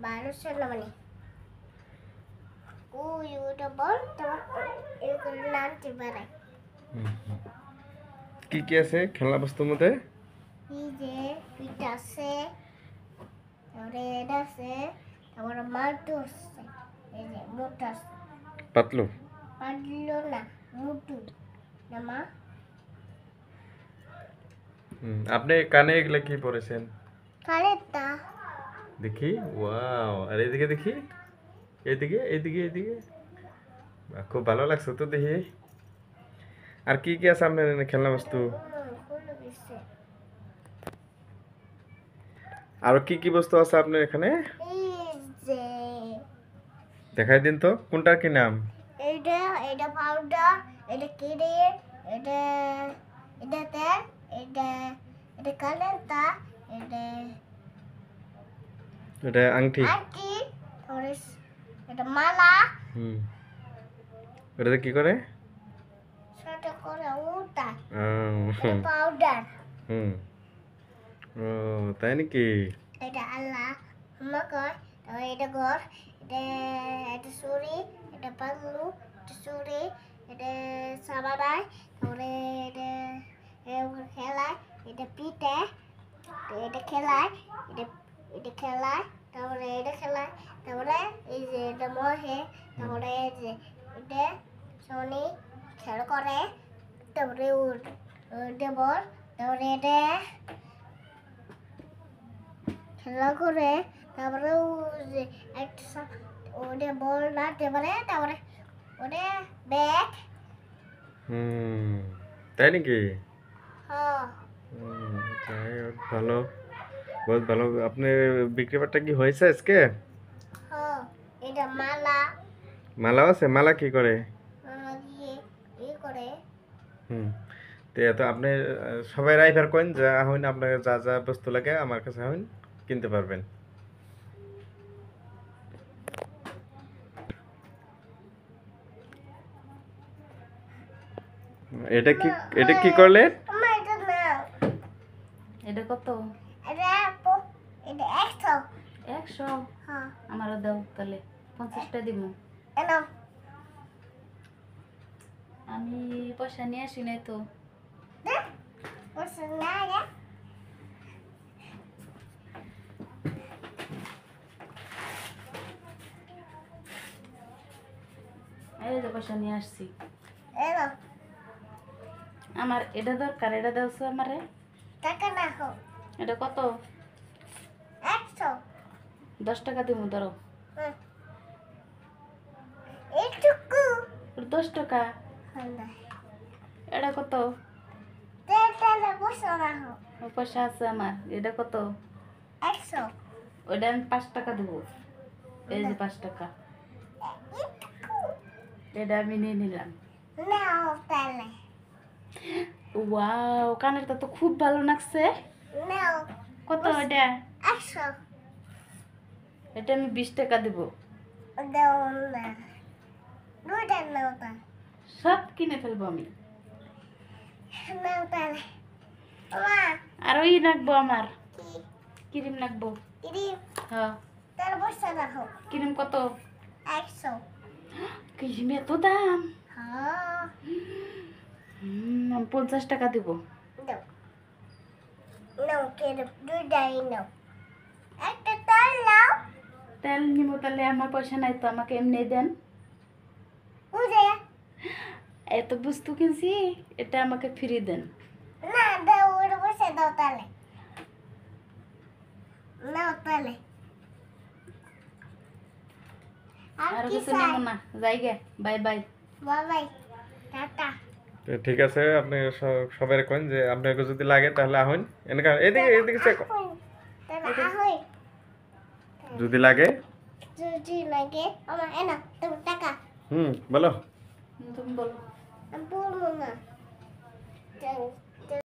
মানুষের মানে ওটা বল তোমার এরকম নামতে পারে। কি কি আছে খেলনা বস্তুর মধ্যে? এই যে পিঠা আছে, তারপরে এটা আছে, তারপরে মাটু আছে, এই যে মোটা আছে, পাতলু? পারলো না মুটু না মা। আপনি কানে এগুলা কি পরেছেন? কারেটা দেখি, ওয়াও! আর এদিকে দেখি, এদিকে এদিকে এদিকে, বাহ, খুব ভালো লাগছে তো দেখি। আর কি কি আছে আপনার এখানে খেলনা বস্তু? খুলে দিছে। আর কি কি বস্তু আছে আপনার এখানে? এই যে দেখাই দিন তো, কোনটার কি নাম? এটা এটা পাউডার, এটা ক্রিম, এটা এটা তেল, এটা এটা কালেন্তা, এটা এটা আংটি। আংটি, তারপরে এটা মালা, হুম, ওটাতে কি করে? সেটা করে ওটা এটা হুম। পাউডার। হুম। ও, তাই নাকি? এটা আল্লাহ আম্মা কয়, তারপরে এটা ঘর, এটা এটা ছুরি, এটা পাল্লু, এটা ছুরি, এটা সাবানায়, তারপরে এটা খেলায়, এটা পিঠে, এটা খেলায়, এটা এটা খেলায়, তারপরে এটা খেলায়, তারপরে এই যে এটা মহে, তারপরে এই যে এটা শনি খেলা করে, তারপরে ওটা বল, তারপরে এটা খেলা করে, তারপরে যে একটা ওটা বল নাড়তে পারে, তারপরে ওটা ব্যাগ। তাই নাকি? হ্যাঁ যাই হোক, ভালো, বহুত ভালো। আপনি বিক্রি বাট্টা কি হয়েছে আজকে? হ্যাঁ এটা মালা, মালাও আছে? মালা কি করে? মালা দিয়ে করে। হুম। তো আপনি সবাই রাইভার কইন যা হইন আপনার যা যা বস্তু লাগে আমার কাছে হইন কিনতে পারবেন। এটা কি, এটা কি করলে? আমার এটা না, এটা কত? এটা এটা 100। 100? হ্যাঁ আমারও দাও তাহলে, 50টা দিব। এনো আমি পয়সা নিয়ে আসি নাই তো। দে বসে না রে। এই যে পয়সা নিয়ে আসছি। এনো আমার এটা দরকার, এটা দাওছো আমারে। টাকা না হো এটা কত? 100। 10 টাকা দিব, ধরো। এইটুকু 10 টাকা। হলো এটা কত? তেলে বসে না হো ও পয়সা আছে আমার। এটা কত? 100। ওইটা আমি 5 টাকা দিব। এই যে 5 টাকা, এইটুকু এটা আমি নিয়ে নিলাম। নাও তাহলে ওয়াও, কানেরটা তো খুব ভালো লাগছে। নাও কত এটা? 100 এটা আমি 20 টাকা দিব। দাও না দুইটা নাও তা সব কিনে ফেলবো আমি। নাও তাহলে মা আর ওই লাগবো আমার, কি ক্রিম লাগবো। ক্রিম হ্যাঁ। তেলে বসে না হো ক্রিম কত? 100। ক্রিম এত দাম? হ্যাঁ 50 টাকা দিব। দাও নাও ক্রিম দুইটাই নাও একটা তেল নাও তেল নিব তাহলে, আমার পয়সা নাই তো, আমাকে এমনি দেন। উদে এত বস্তু কিনছি, এটা আমাকে ফ্রি দেন। না দাও ওটা বসে দাও তাহলে নাও তাহলে আর আর কি কিছু চাই? নেব না, যাই গে, বাই বাই। বাবাই টাটা। তো ঠিক আছে, আপনি সবাই কইন যে আপনাকে যদি লাগে তাহলে আহইন এদিকে এদিকে এদিকে চেক। তাহলে আহই যদি লাগে। যদি লাগে আমার এনা তুমি টাকা বলো। তুমি বলো। আমি বলবো না